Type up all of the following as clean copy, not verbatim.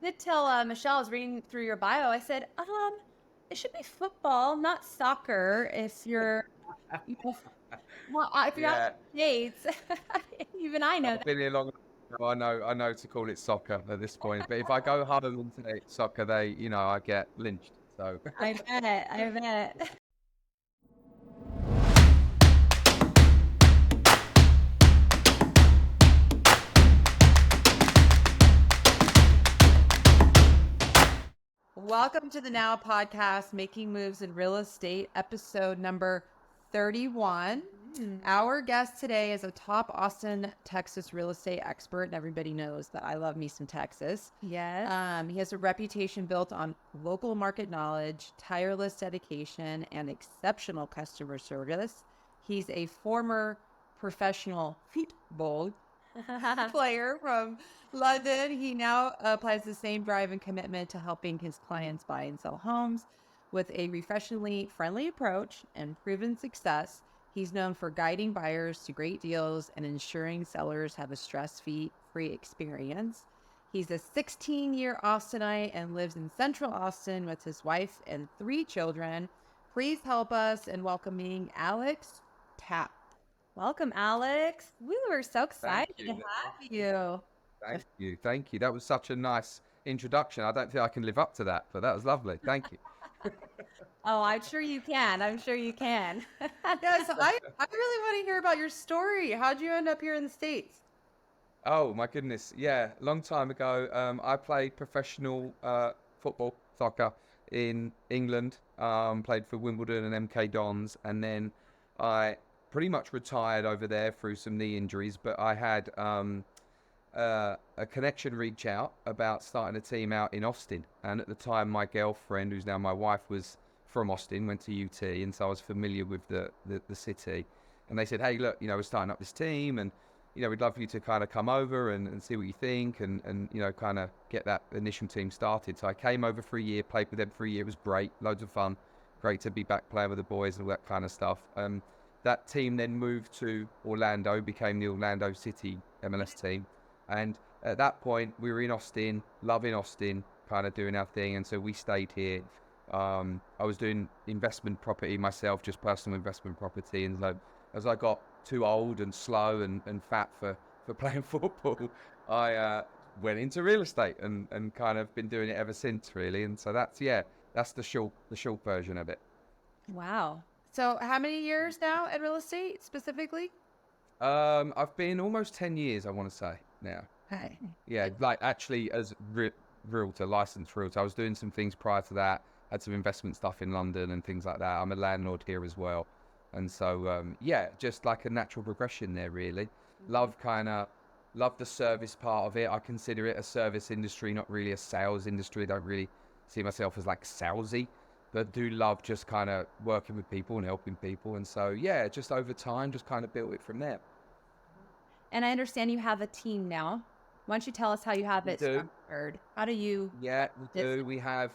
did tell Michelle, I was reading through your bio. I said, it should be football, not soccer. If you're, you know, if you're out Yeah, in the States, even I know I've that. been here long enough. I know to call it soccer at this point. But if I go home and say it's soccer, I get lynched. So I bet. I bet. Welcome to the Now podcast, Making Moves in Real Estate, episode number 31. Our guest today is a top Austin, Texas real estate expert, and everybody knows that I love me some Texas. Yes. He has a reputation built on local market knowledge, tireless dedication, and exceptional customer service. He's a former professional football player from London. He now applies the same drive and commitment to helping his clients buy and sell homes with a refreshingly friendly approach and proven success. He's known for guiding buyers to great deals and ensuring sellers have a stress-free experience. He's a 16-year Austinite and lives in Central Austin with his wife and 3 children. Please help us in welcoming Alex Tapp. Welcome, Alex. We were so thank excited to you. have you. Thank you. That was such a nice introduction. I don't think I can live up to that, but that was lovely. Thank you. Oh, I'm sure you can. I'm sure you can. Yeah, so I really want to hear about your story. How'd you end up here in the States? Oh my goodness, yeah, long time ago. I played professional football, soccer in England. Played for Wimbledon and MK Dons, and then I pretty much retired over there through some knee injuries. But I had a connection reach out about starting a team out in Austin, and at the time, my girlfriend, who's now my wife, was from Austin, went to UT, and so I was familiar with the city. And they said, "Hey, look, we're starting up this team, and we'd love for you to kind of come over and see what you think and kind of get that initial team started." So I came over for a year, played with them for a year. It was great, loads of fun, great to be back playing with the boys and all that kind of stuff. That team then moved to Orlando, became the Orlando City MLS team. And at that point, we were in Austin, loving Austin, kind of doing our thing. And so we stayed here. I was doing investment property myself, just personal investment property. And so as I got too old and slow and fat for playing football, I went into real estate and kind of been doing it ever since, really. And so that's the short version of it. Wow. So how many years now at real estate specifically? I've been almost 10 years, I want to say now. Hey. Yeah, like actually as realtor, licensed realtor. I was doing some things prior to that. Had some investment stuff in London and things like that. I'm a landlord here as well. And so, just like a natural progression there, really. Love the service part of it. I consider it a service industry, not really a sales industry. I don't really see myself as like salesy, but do love just kind of working with people and helping people. And so, yeah, just over time, just kind of built it from there. And I understand you have a team now. Why don't you tell us how you have We it do. structured? How do you Yeah, we this? do.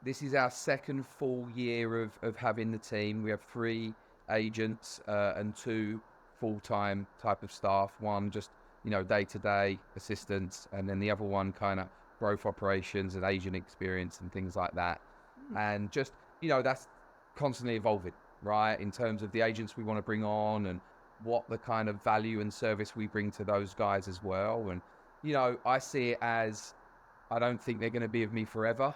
This is our second full year of having the team. We have 3 agents and 2 full-time type of staff. One just, day-to-day assistants, and then the other one kind of growth operations and agent experience and things like that. And just, that's constantly evolving, right? In terms of the agents we want to bring on and what the kind of value and service we bring to those guys as well. And, I see it as, I don't think they're going to be with me forever,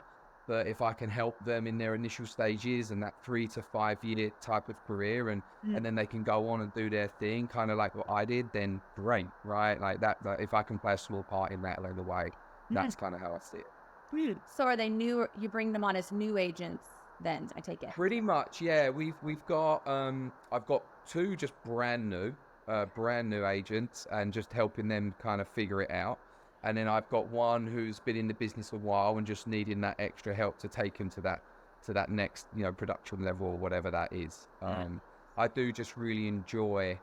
but if I can help them in their initial stages and that 3 to 5 year type of career, and then they can go on and do their thing, kind of like what I did, then great, right? Like that if I can play a small part in that along the way, that's kind of how I see it. So are they new? You bring them on as new agents then, I take it. Pretty much, yeah. We've got I've got 2 just brand new agents, and just helping them kind of figure it out. And then I've got one who's been in the business a while and just needing that extra help to take him to that next production level or whatever that is. I do just really enjoy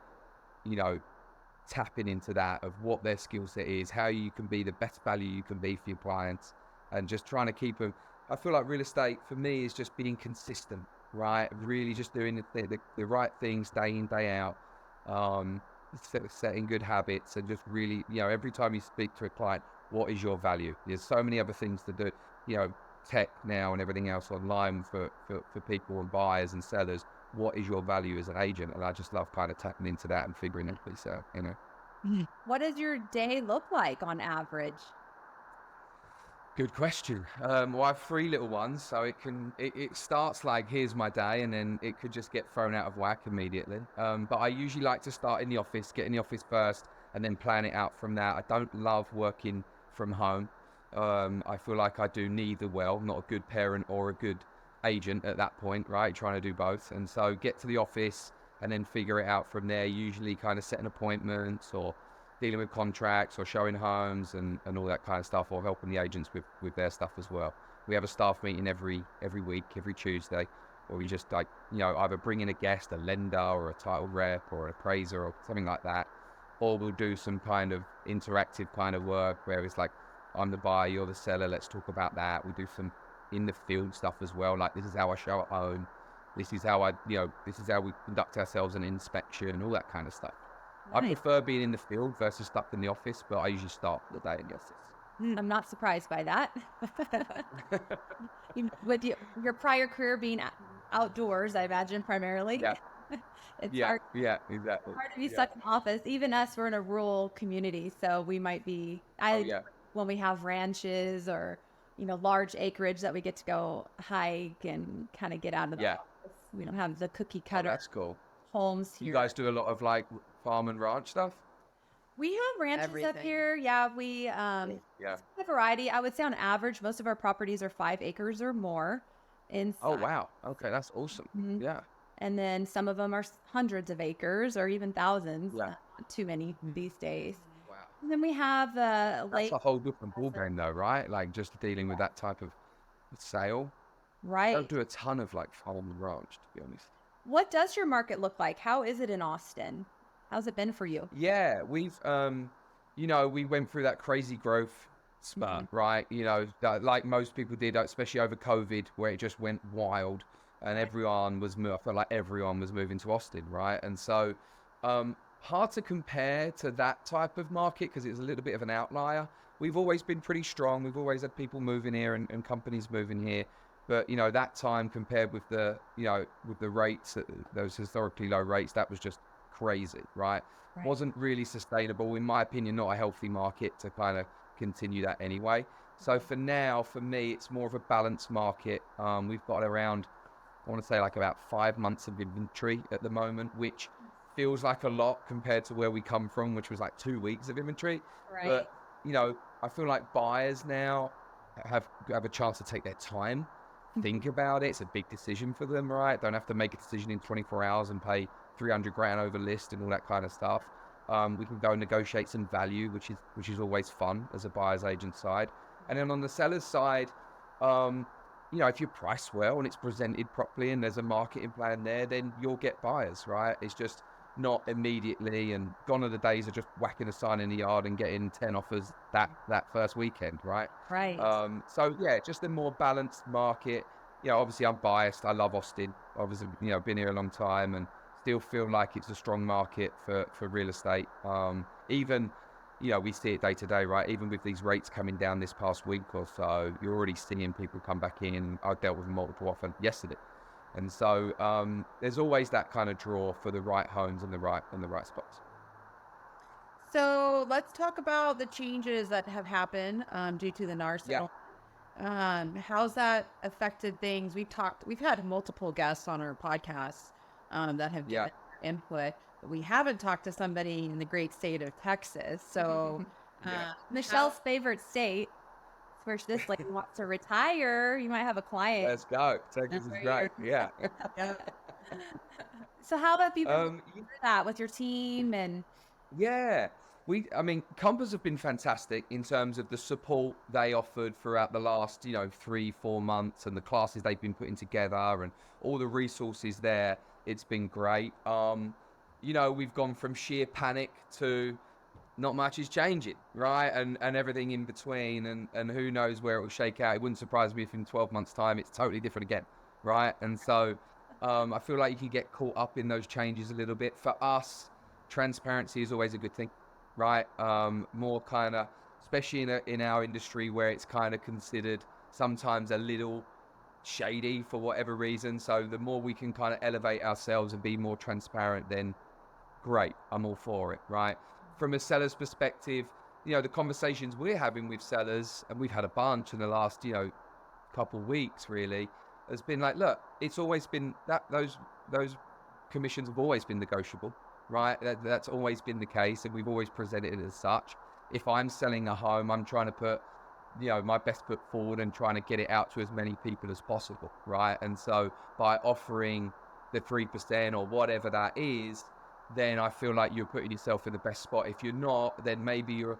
tapping into that of what their skill set is, how you can be the best value you can be for your clients, and just trying to keep them. I feel like real estate for me is just being consistent, right? Really just doing the right things day in, day out, setting good habits, and just really, every time you speak to a client, what is your value? There's so many other things to do, you know, tech now and everything else online for people and buyers and sellers. What is your value as an agent? And I just love kind of tapping into that and figuring it out, you know. What does your day look like on average? Good question. Well, I have 3 little ones, so it starts like, here's my day, and then it could just get thrown out of whack immediately. But I usually like to start in the office, get in the office first, and then plan it out from there. I don't love working from home. I feel like I do neither well, not a good parent or a good agent at that point, right? Trying to do both. And so get to the office and then figure it out from there, usually kind of setting appointments or dealing with contracts or showing homes and all that kind of stuff, or helping the agents with their stuff as well. We have a staff meeting every week, every Tuesday, where we just like, you know, either bring in a guest, a lender or a title rep or an appraiser or something like that, or we'll do some kind of interactive kind of work where it's like, I'm the buyer, you're the seller, let's talk about that. We do some in the field stuff as well, like this is how I show at home, this is how this is how we conduct ourselves an inspection, all that kind of stuff. I prefer being in the field versus stuck in the office, but I usually start the day in the office. I'm not surprised by that. With your prior career being outdoors, I imagine primarily. Yeah. It's Yeah, hard, yeah, exactly. hard to be stuck in the office. Even us, we're in a rural community, so we might be. When we have ranches or large acreage that we get to go hike and kind of get out of the office. We don't have the cookie cutter that's cool. homes here. You guys do a lot of like farm and ranch stuff? We have ranches up Everything. here. Yeah, we Yeah. it's a variety. I would say on average, most of our properties are 5 acres or more in Oh size. wow. Okay, that's awesome. Mhm. Yeah. And then some of them are hundreds of acres or even thousands. Yeah. Not too many these days. Wow. And then we have That's lake. a whole different ball game though, right? Like just dealing with that type of sale. I Right. don't do a ton of like farm and ranch, to be honest. What does your market look like? How is it in Austin? How's it been for you? Yeah, we've we went through that crazy growth spurt, right? Like most people did, especially over COVID, where it just went wild, and I felt like everyone was moving to Austin, right? And so, hard to compare to that type of market because it's a little bit of an outlier. We've always been pretty strong. We've always had people moving here and companies moving here. But that time compared with the rates, those historically low rates, that was just crazy, right? Wasn't really sustainable, in my opinion. Not a healthy market to kind of continue that anyway. So for now, for me, it's more of a balanced market. We've got around, I want to say like about 5 months of inventory at the moment, which feels like a lot compared to where we come from, which was like 2 weeks of inventory. Right. But I feel like buyers now have a chance to take their time, think about it. It's a big decision for them, right? Don't have to make a decision in 24 hours and pay 300 grand over list and all that kind of stuff. We can go negotiate some value, which is always fun as a buyer's agent side. And then on the seller's side, if you price well and it's presented properly and there's a marketing plan there, then you'll get buyers, right? It's just not immediately, and gone are the days of just whacking a sign in the yard and getting 10 offers that first weekend, right? Right. So yeah, just a more balanced market. Obviously I'm biased. I love Austin. Obviously, been here a long time and still feel like it's a strong market for real estate. Even, we see it day to day, right? Even with these rates coming down this past week or so, you're already seeing people come back in. I dealt with a multiple offer yesterday. And so there's always that kind of draw for the right homes and the right spots. So let's talk about the changes that have happened due to the NAR settlement. How's that affected things? We've had multiple guests on our podcast that have given input, but we haven't talked to somebody in the great state of Texas. So Michelle's favorite state. Where this lady wants to retire, you might have a client. Let's go. Texas is great. Yeah. So how have you been doing that with your team and? Yeah, Compass have been fantastic in terms of the support they offered throughout the last, 3-4 months, and the classes they've been putting together and all the resources there. It's been great. We've gone from sheer panic to not much is changing, right? And everything in between, and who knows where it will shake out. It wouldn't surprise me if in 12 months time it's totally different again, right? And so I feel like you can get caught up in those changes a little bit. For us, transparency is always a good thing, right? More kind of especially in our industry where it's kind of considered sometimes a little shady for whatever reason. So the more we can kind of elevate ourselves and be more transparent, then great, I'm all for it, right? From a seller's perspective, the conversations we're having with sellers, and we've had a bunch in the last, couple weeks really, has been like, look, it's always been that those commissions have always been negotiable, right? That's always been the case, and we've always presented it as such. If I'm selling a home, I'm trying to put my best foot forward and trying to get it out to as many people as possible, right? And so by offering the 3% or whatever that is, then I feel like you're putting yourself in the best spot. If you're not, then maybe you're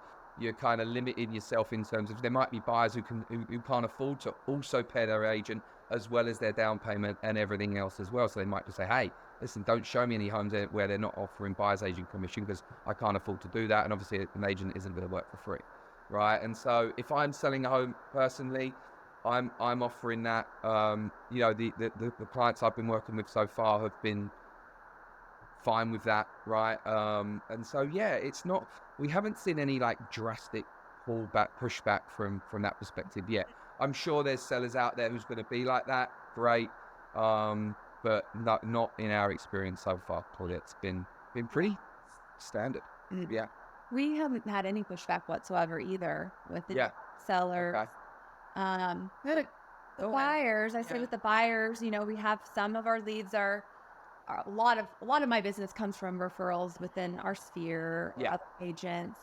kind of limiting yourself in terms of there might be buyers who can't afford to also pay their agent as well as their down payment and everything else as well. So they might just say, hey, listen, don't show me any homes where they're not offering buyer's agent commission because I can't afford to do that. And obviously an agent isn't going to work for free, right? And so if I'm selling a home personally, I'm offering that. The clients I've been working with so far have been fine with that, right? And so it's not, we haven't seen any like drastic pushback from that perspective yet. I'm sure there's sellers out there who's going to be like that, great, but not in our experience so far, Claudia. It's been pretty standard. Yeah, we haven't had any pushback whatsoever either with the sellers. Okay. The buyers, I say with the buyers, we have some of our leads are a lot of my business comes from referrals within our sphere, other agents.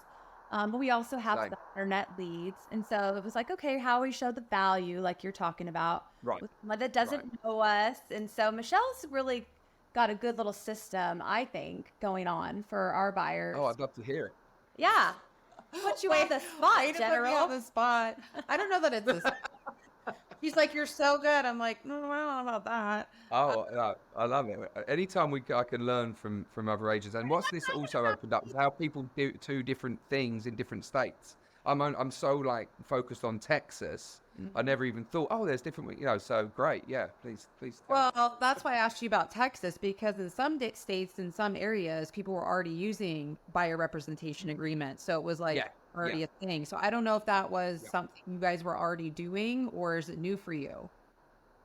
But we also have the internet leads. And so it was like, okay, how we show the value, like you're talking about, right? With someone that doesn't know us. And so Michelle's really got a good little system, I think, going on for our buyers. Oh, I'd love to hear it. Yeah. Put you on the spot, General. Put me on the spot. I don't know that it's a He's like, you're so good. I'm like, no, I don't know about that. Oh, no, I love it. Anytime I can learn from other agents. And what's this also opened up is how people do two different things in different states. I'm so like focused on Texas. I never even thought, there's different, so great. Yeah, please. Well, that's why I asked you about Texas, because in some states, in some areas, people were already using buyer representation agreements. So it was like already a thing. So I don't know if that was something you guys were already doing, or is it new for you?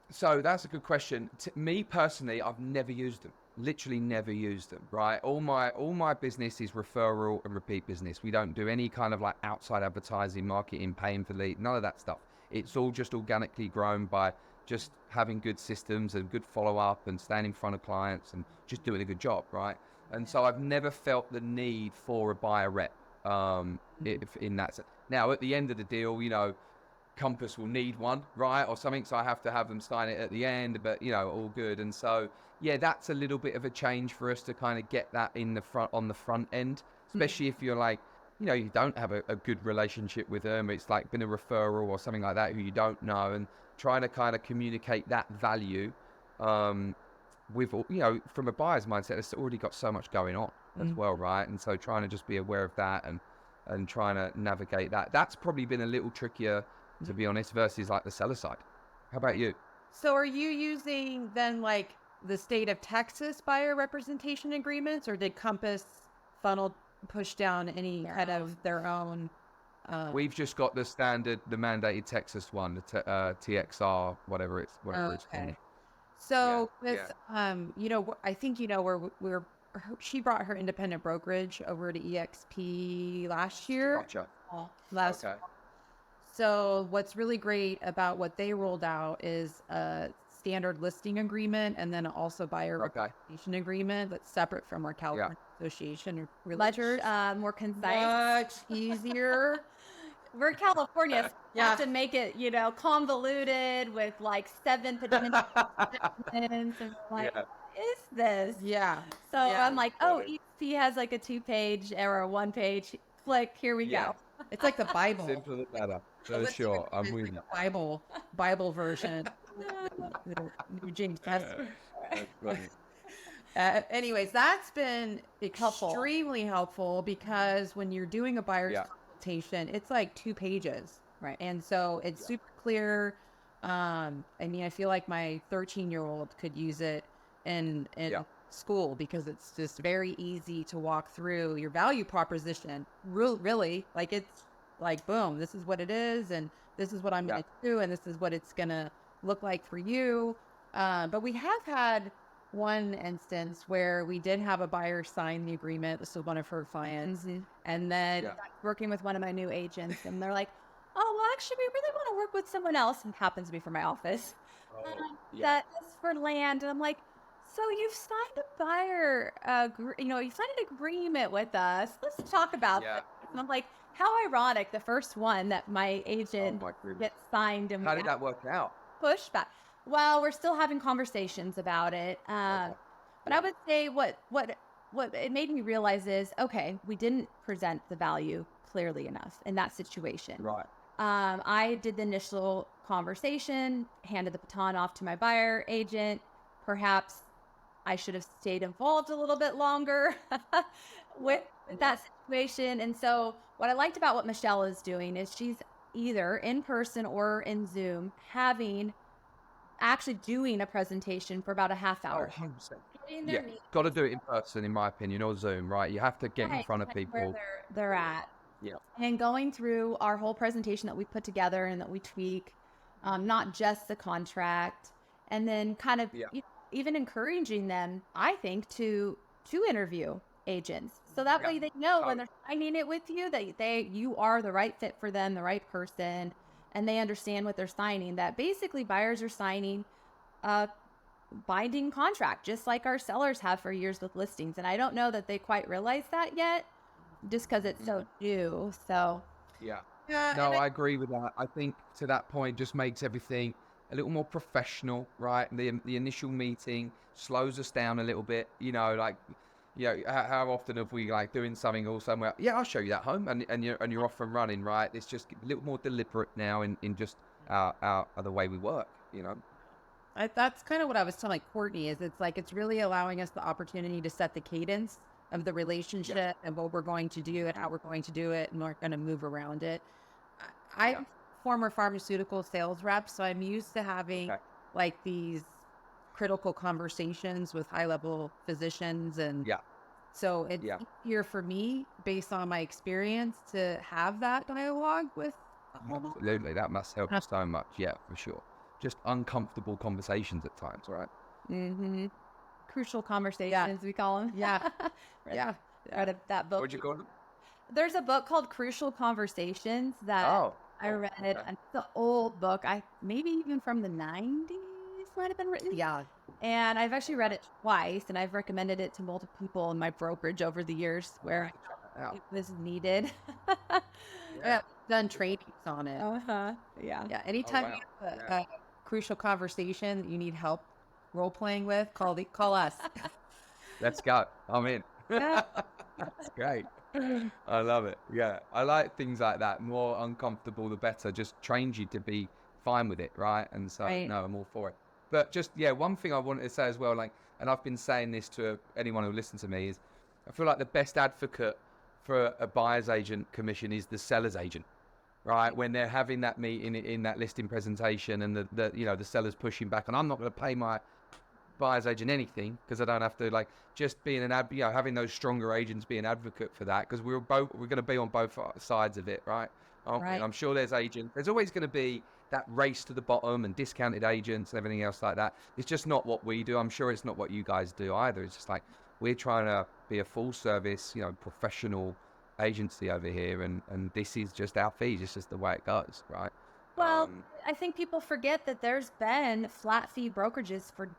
So that's a good question. Me personally, I've never used them. Literally never used them, right? All my business is referral and repeat business. We don't do any kind of like outside advertising, marketing, paying for lead, none of that stuff. It's all just organically grown by just having good systems and good follow-up and standing in front of clients and just doing a good job, right? And so I've never felt the need for a buyer rep in that sense. Now, at the end of the deal, Compass will need one, right, or something, so I have to have them sign it at the end, but all good. And so that's a little bit of a change for us to kind of get that on the front end, especially if you're like, you don't have a good relationship with them, it's like been a referral or something like that who you don't know, and trying to kind of communicate that value with, from a buyer's mindset, it's already got so much going on as well, right? And so trying to just be aware of that and trying to navigate that's probably been a little trickier, to be honest, versus like the seller side. How about you? So are you using then like the state of Texas buyer representation agreements, or did Compass push down any kind of their own? We've just got the standard, the mandated Texas one, the TXR, whatever it's called. So with I think we're she brought her independent brokerage over to EXP last year. Gotcha. Fall. So what's really great about what they rolled out is a standard listing agreement and then also buyer representation agreement that's separate from our California Association. Ledger, more concise. Much easier. We're California, so we have to make it, convoluted with like 7 potential and like, what is this? Yeah. So I'm like, EXP has like a 2-page or a 1-page. Click, here we go. It's like the Bible. Simple as that. For sure. I'm with you. Bible version. New James Testament. Anyways, that's been extremely helpful because when you're doing a buyer's consultation, it's like 2 pages. Right. And so it's super clear. I feel like my 13-year-old could use it in school because it's just very easy to walk through your value proposition. Really, like it's like, boom, this is what it is, and this is what I'm going to do, and this is what it's going to look like for you. But we have had one instance where we did have a buyer sign the agreement. This was one of her clients. And then working with one of my new agents, and they're like, oh, well, actually, we really want to work with someone else, and happens to be for my office. That is for land. And I'm like, so you've signed a buyer, you signed an agreement with us. Let's talk about this. And I'm like, how ironic, the first one that my agent gets signed. And how did that work out? Pushback. Well, we're still having conversations about it. But I would say what it made me realize is, okay, we didn't present the value clearly enough in that situation. Right. I did the initial conversation, handed the baton off to my buyer agent. Perhaps I should have stayed involved a little bit longer with that situation. And so what I liked about what Michelle is doing is she's either in person or in Zoom actually doing a presentation for about a half hour. 100%. Got to do it in person, in my opinion, or Zoom, right? You have to get in front of people. Where they're at. Yeah. And going through our whole presentation that we put together and that we tweak, not just the contract, and then kind of even encouraging them, I think, to interview agents. So that way they know when they're signing it with you that you are the right fit for them, the right person, and they understand what they're signing, that basically buyers are signing a binding contract, just like our sellers have for years with listings. And I don't know that they quite realize that yet, just because it's so new. So no, I agree with that. I think to that point just makes everything a little more professional, right? The initial meeting slows us down a little bit, how often have we doing something or somewhere? Yeah, I'll show you that home, and you're off and running, right? It's just a little more deliberate now in just the way we work, That's kind of what I was telling Courtney. Is it's really allowing us the opportunity to set the cadence of the relationship and what we're going to do and how we're going to do it, and we're going to move around it. I'm former pharmaceutical sales rep, so I'm used to having these critical conversations with high-level physicians, and so it's easier for me, based on my experience, to have that dialogue with. Absolutely, that must help so much. Yeah, for sure. Just uncomfortable conversations at times, right? Mm-hmm. Crucial conversations, we call them. Read that book. What'd you call them? There's a book called Crucial Conversations that I read. It's an old book. Maybe even from the 90s might have been written. Yeah. And I've actually read it twice, and I've recommended it to multiple people in my brokerage over the years where it was needed. Done trainings on it. Yeah. Anytime you have a crucial conversation that you need help role playing with, call us. Let's go. I'm in. That's great. I love it. Yeah, I like things like that. More uncomfortable, the better. Just trains you to be fine with it, right? And so, no, I'm all for it. But just, one thing I wanted to say as well, and I've been saying this to anyone who listens to me, is I feel like the best advocate for a buyer's agent commission is the seller's agent, right? When they're having that meeting in that listing presentation, and the seller's pushing back, and I'm not going to pay my buyer's agent anything because I don't have to, just being having those stronger agents be an advocate for that, because we're going to be on both sides of it, right? Right. I'm sure there's always going to be that race to the bottom and discounted agents and everything else like that. It's just not what we do. I'm sure it's not what you guys do either. It's just we're trying to be a full service, professional agency over here, and this is just our fees. It's just the way it goes, right? Well, I think people forget that there's been flat fee brokerages for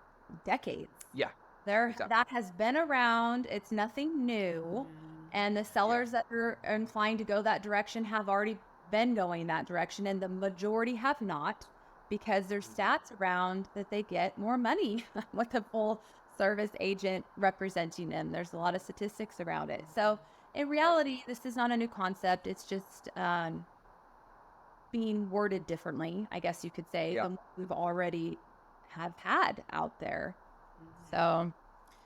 decades. Yeah. Exactly. That has been around. It's nothing new. And the sellers that are inclined to go that direction have already been going that direction, and the majority have not, because there's stats around that they get more money with a full service agent representing them. There's a lot of statistics around it. So in reality, this is not a new concept. It's just being worded differently, I guess you could say, than what we've already have had out there. So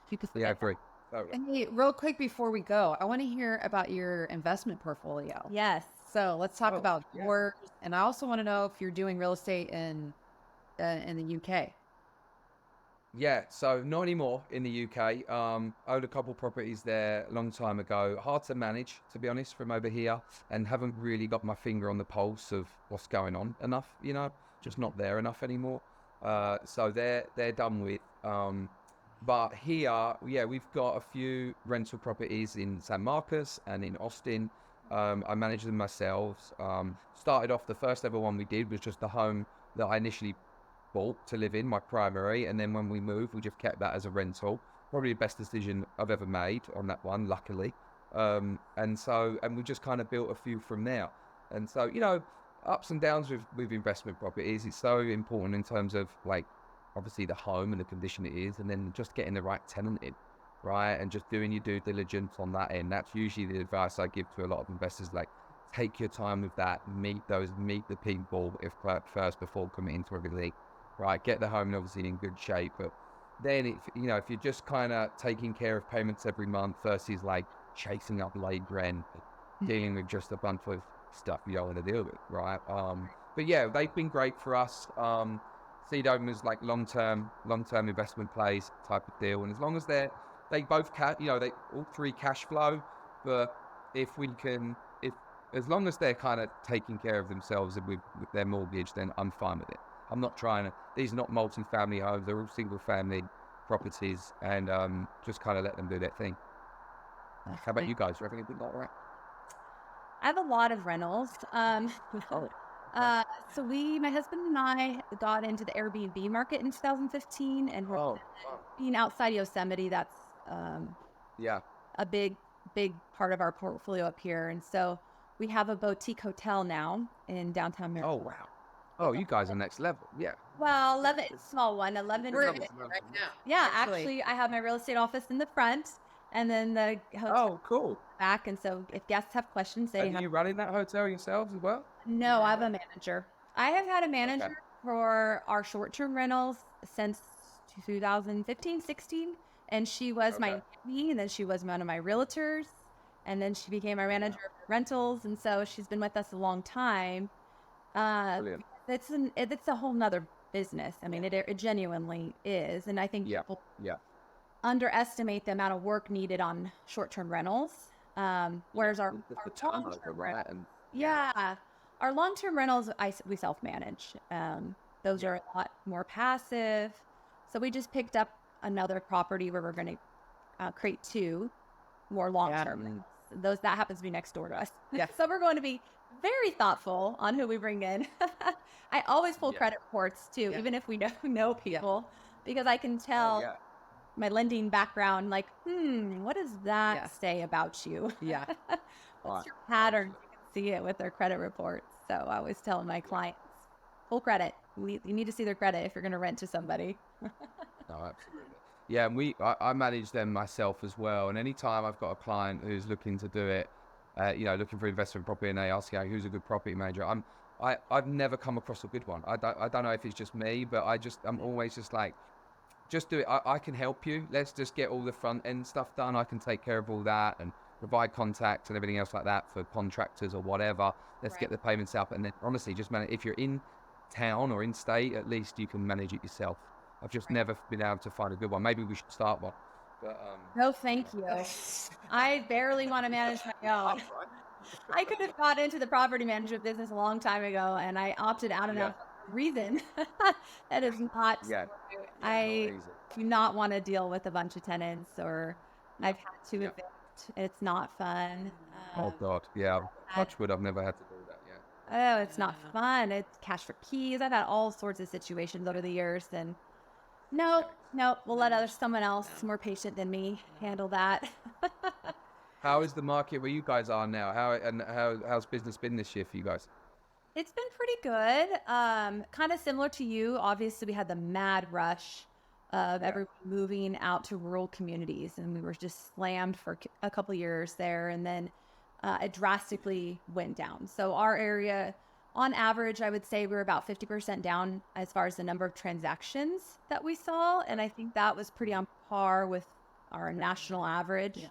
people I agree. Hey, real quick before we go, I want to hear about your investment portfolio. Yes. So let's talk about yours, and I also want to know if you're doing real estate in the UK. Yeah, so not anymore in the UK. Owned a couple properties there a long time ago. Hard to manage, to be honest, from over here, and haven't really got my finger on the pulse of what's going on enough. Just not there enough anymore. So they're done with. But here, yeah, we've got a few rental properties in San Marcos and in Austin. I manage them myself. Started off, the first ever one we did was just the home that I initially bought to live in, my primary, and then when we moved, we just kept that as a rental. Probably the best decision I've ever made on that one, luckily. And we just kind of built a few from there. And so, ups and downs with investment properties. It's so important in terms of, like, obviously the home and the condition it is, and then just getting the right tenant in, right? And just doing your due diligence on that end. That's usually the advice I give to a lot of investors, like, take your time with that, meet the people first before committing to everything. Right, get the home obviously in good shape, but then if you're just kind of taking care of payments every month versus like chasing up late rent, dealing with just a bunch of stuff you don't want to deal with, right? But yeah, they've been great for us. Seed Home is like long-term investment plays type of deal, and as long as they both they all three cash flow, but if as long as they're kind of taking care of themselves with their mortgage, then I'm fine with it. I'm not trying to, these are not multi-family homes, they're all single-family properties, and just kind of let them do their thing. How about you guys? Do you have anything like that? I have a lot of rentals. So my husband and I got into the Airbnb market in 2015, and we're being outside Yosemite. That's a big part of our portfolio up here. And so we have a boutique hotel now in downtown Maryland. Oh, wow. Oh, you guys are next level. Yeah. Well, 11, small one, 11. We're in it right now. Yeah, actually, I have my real estate office in the front, and then the hotel cool. back. And so if guests have questions, Are you running that hotel yourselves as well? No, I have a manager. I have had a manager for our short-term rentals since 2015, 16. And she was my nanny, and then she was one of my realtors, and then she became my manager for rentals. And so she's been with us a long time. Brilliant. It's a whole nother business. I mean, it genuinely is. And I think people underestimate the amount of work needed on short-term rentals. Whereas our long-term rentals, our long-term rentals, we self-manage. Those are a lot more passive. So we just picked up another property where we're going to create 2 more long-term rentals. That happens to be next door to us. Yeah. So we're going to be very thoughtful on who we bring in. I always pull credit reports too, even if we know people, because I can tell my lending background, like, what does that say about you? Yeah. What's your pattern? You can see it with their credit reports. So I always tell my clients, full credit. You need to see their credit if you're going to rent to somebody. No, absolutely. Yeah, and I manage them myself as well. And anytime I've got a client who's looking to do it, looking for investment property, and they ask, who's a good property manager? I've never come across a good one. I don't know if it's just me, but I'm always just like, just do it. I can help you. Let's just get all the front end stuff done. I can take care of all that and provide contacts and everything else like that for contractors or whatever. Let's get the payments up, and then honestly, just manage. If you're in town or in state, at least you can manage it yourself. I've just never been able to find a good one. Maybe we should start one. But, no, thank you. I barely want to manage my own. I could have got into the property management business a long time ago, and I opted out of that reason. That is not. I do not want to deal with a bunch of tenants, or I've had to evict. It's not fun. Oh God, touch wood, I've never had to do that yet. Oh, it's not fun. It's cash for keys. I've had all sorts of situations over the years, and no, we'll let someone else more patient than me handle that. How is the market where you guys are now? How's business been this year for you guys? It's been pretty good. Kind of similar to you. Obviously, we had the mad rush of everyone moving out to rural communities, and we were just slammed for a couple of years there, and then it drastically went down. So our area, on average, I would say we're about 50% down as far as the number of transactions that we saw, and I think that was pretty on par with our national average.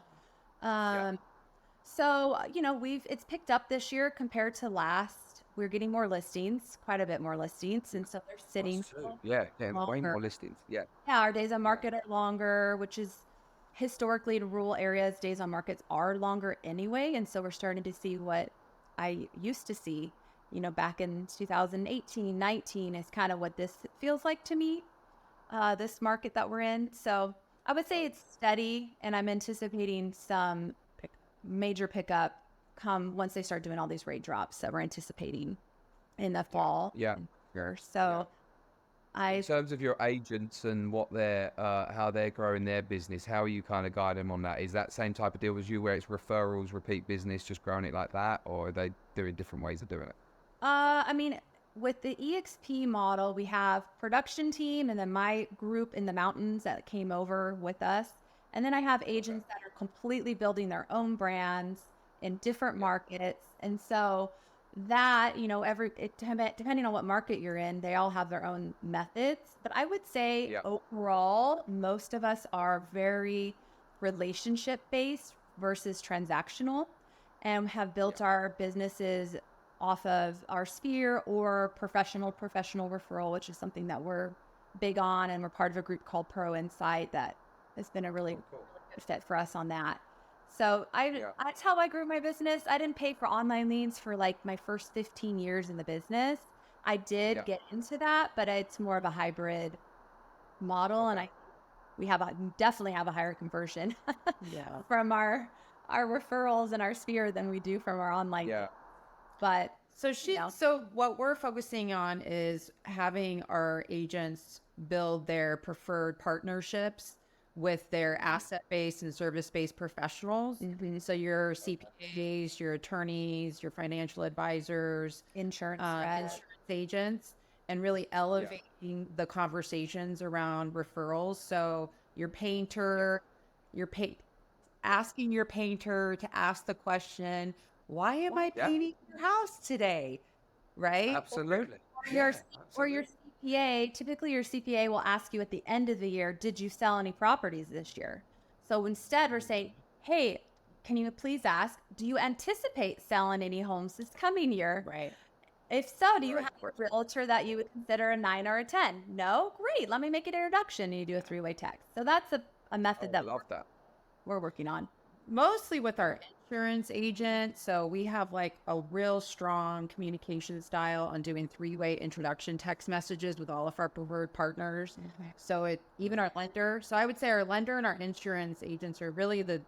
So it's picked up this year compared to last. we're getting more listings, quite a bit more listings. And so they're sitting Yeah, way longer. more listings. Yeah. Yeah, our days on market are longer, which is historically in rural areas, days on markets are longer anyway. And so we're starting to see what I used to see, back in 2018, 19 is kind of what this feels like to me, this market that we're in. So I would say it's steady, and I'm anticipating some major pickup come once they start doing all these rate drops that we're anticipating in the fall. Yeah. So in terms of your agents and what they're how they're growing their business, how are you kind of guide them on that? Is that same type of deal as you, where it's referrals, repeat business, just growing it like that, or are they doing different ways of doing it? I mean, with the EXP model, we have production team and then my group in the mountains that came over with us. And then I have agents that are completely building their own brands in different markets. And so that, depending on what market you're in, they all have their own methods. But I would say overall, most of us are very relationship based versus transactional, and have built our businesses off of our sphere or professional referral, which is something that we're big on. And we're part of a group called Pro Insight that has been a really good fit for us on that. So that's how I grew my business. I didn't pay for online leads for like my first 15 years in the business. I did get into that, but it's more of a hybrid model. And we definitely have a higher conversion from our referrals and our sphere than we do from our online. But so what we're focusing on is having our agents build their preferred partnerships with their asset-based and service-based professionals. So your CPAs, your attorneys, your financial advisors, insurance agents, and really elevating the conversations around referrals. So your painter, asking your painter to ask the question, why am I painting your house today? Right? Absolutely. Or your CPA, typically your CPA will ask you at the end of the year, did you sell any properties this year? So instead we're saying, hey, can you please ask, do you anticipate selling any homes this coming year? Right. If so, do you have a realtor that you would consider a 9 or a 10? No? Great. Let me make an introduction. And you do a 3-way text. So that's a method we're working on. Mostly with our insurance agent. So we have like a real strong communication style on doing 3-way introduction text messages with all of our preferred partners. So even our lender. So I would say our lender and our insurance agents are really the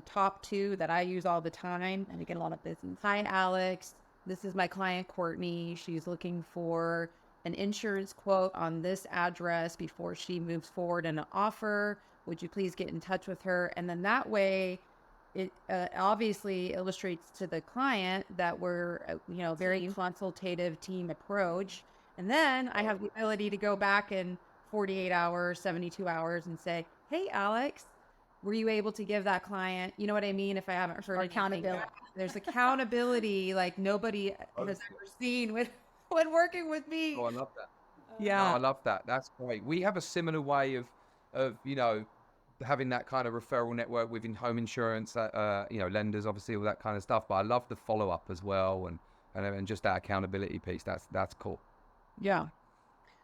top two that I use all the time. And we get a lot of business. Hi, Alex. This is my client, Courtney. She's looking for an insurance quote on this address before she moves forward in an offer. Would you please get in touch with her? And then that way, it obviously illustrates to the client that we're, very consultative team approach. And then I have the ability to go back in 48 hours, 72 hours and say, hey, Alex, were you able to give that client, you know what I mean? If I haven't heard accountability. There's accountability like nobody has ever seen when working with me. Oh, I love that. Yeah. No, I love that. That's great. We have a similar way of having that kind of referral network within home insurance, lenders, obviously, all that kind of stuff. But I love the follow up as well, and just that accountability piece. That's cool. Yeah.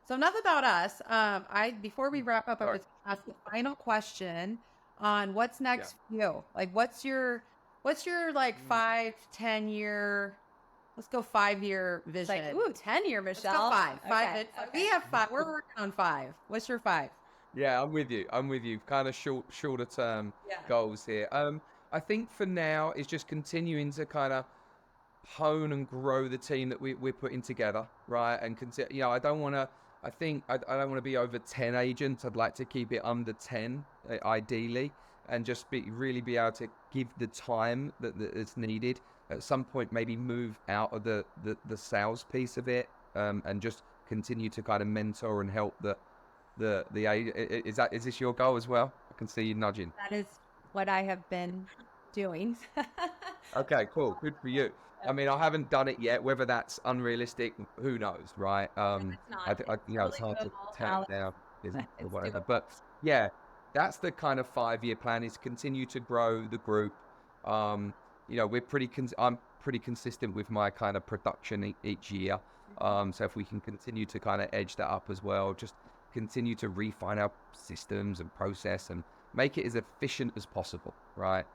So enough about us. Before we wrap up, I was ask the final question on what's next for you. Like, what's your like 5-10 year? Let's go 5-year vision. Like, ooh, 10-year, Michelle. Let's go 5. Okay. We have 5. We're working on 5. What's your 5? Yeah, I'm with you. Kind of shorter term goals here. I think for now it's just continuing to kind of hone and grow the team that we're putting together, right? And I don't want to. I don't want to be over 10 agents. I'd like to keep it under 10, ideally, and just really be able to give the time that is needed. At some point, maybe move out of the sales piece of it, and just continue to kind of mentor and help is this your goal as well? I can see you nudging. That is what I have been doing. Okay, cool. Good for you. I mean, I haven't done it yet. Whether that's unrealistic, who knows, right? It's hard to tell now, or whatever. But yeah, that's the kind of 5-year plan: is continue to grow the group. We're pretty. pretty consistent with my kind of production each year. So if we can continue to kind of edge that up as well, just continue to refine our systems and process and make it as efficient as possible, right?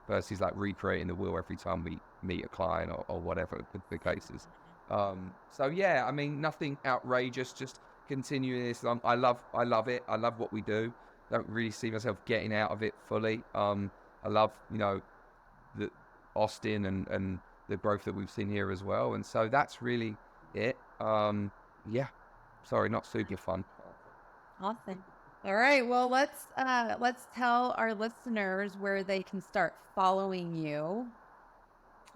Versus like recreating the wheel every time we meet a client or whatever the case is. So yeah, I mean, nothing outrageous, just continuing this. I love it. I love what we do. Don't really see myself getting out of it fully. I love, the Austin and the growth that we've seen here as well. And so that's really it. Yeah, sorry, not super fun. Awesome. All right. Well, let's tell our listeners where they can start following you.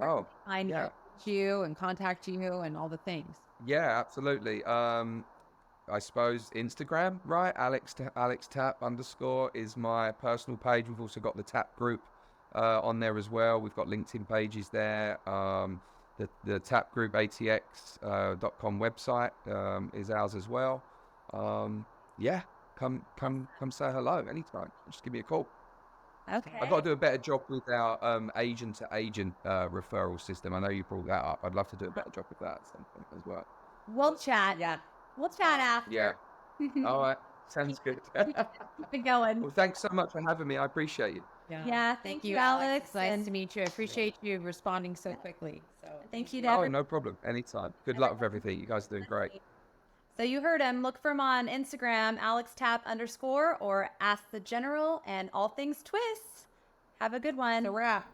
Oh, Find yeah. you and contact you and all the things. Yeah, absolutely. I suppose Instagram, right? Alex Tapp _ is my personal page. We've also got the Tapp group on there as well. We've got LinkedIn pages there. The Tapp group atx.com website is ours as well. Yeah, come say hello anytime. Just give me a call. Okay. I've got to do a better job with our agent to agent referral system. I know you brought that up. I'd love to do a better job with that at some point as well. We'll chat. Yeah. We'll chat after. Yeah. All right. Sounds good. Keep it going. Well, thanks so much for having me. I appreciate you. Yeah. Thank you, Alex. It's nice to meet you. I appreciate you responding so quickly. So Thank you, Oh, Devin. no problem. Anytime. Good luck with everything. You guys are doing great. So you heard him. Look for him on Instagram, AlexTapp _ or Ask the General and all things Twist. Have a good one. wrap.